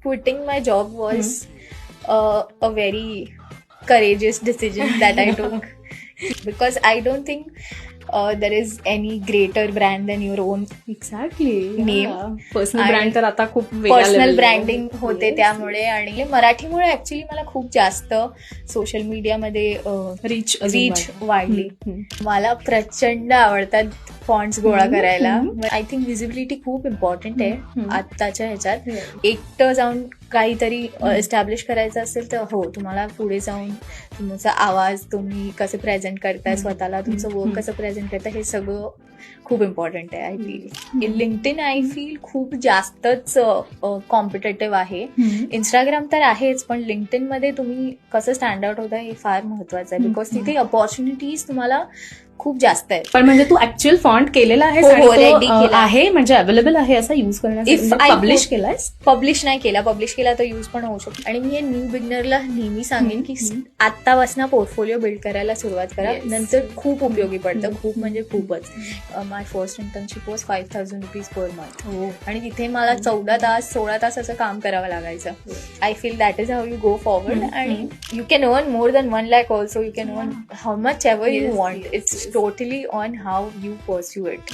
Quitting my job was a very courageous decision that I took because I don't think there is any greater brand than your own exactly Name. Personal आणि brand तर आता खूप वेगळ्या personal level ला आहे. Branding होते Yes. त्यामुळे. आणि मराठीमुळे ऍक्च्युली मला खूप जास्त सोशल मीडियामध्ये रीच रीच वाढली. मला प्रचंड आवडतात फॉन्ट्स गोळा करायला. आय थिंक विजिबिलिटी खूप इम्पॉर्टंट आहे आत्ताच्या ह्याच्यात. एकटं जाऊन काहीतरी एस्टॅब्लिश करायचं असेल तर हो, तुम्हाला पुढे जाऊन तुमचा आवाज, तुम्ही कसं प्रेझेंट करताय स्वतःला, तुमचं वर्क कसं प्रेझेंट करताय, हे सगळं खूप इम्पॉर्टंट आहे. I feel LinkedIn I feel खूप जास्तच कॉम्पिटेटिव्ह आहे. इंस्टाग्राम तर आहेच, पण लिंक्डइन मध्ये तुम्ही कसं स्टँड आउट होता हे फार महत्वाचं आहे. बिकॉज तिथे अपॉर्च्युनिटीज तुम्हाला खूप जास्त आहेत. पण म्हणजे तू ऍक्च्युअल फॉन्ट केलेला आहे हो, ready केला. आहे, म्हणजे अवेलेबल आहे असा युज करण्यासाठी I पब्लिश put- केलायस? पब्लिश नाही केला. पब्लिश केला तर यूज पण होऊ शकतो. आणि मी हे न्यू बिगनरला नेहमी सांगेन की आत्तापासून पोर्टफोलिओ बिल्ड करायला सुरुवात करा. Yes. नंतर खूप उपयोगी पडतं. खूप म्हणजे खूपच. My first internship was 5,000 rupees per month. आणि तिथे मला 14 तास 16 तास असं काम करावं लागायचं. I feel that is how you go forward. आणि you can earn more than 1 lakh also. You can earn how much ever you want. It's totally on how you pursue it.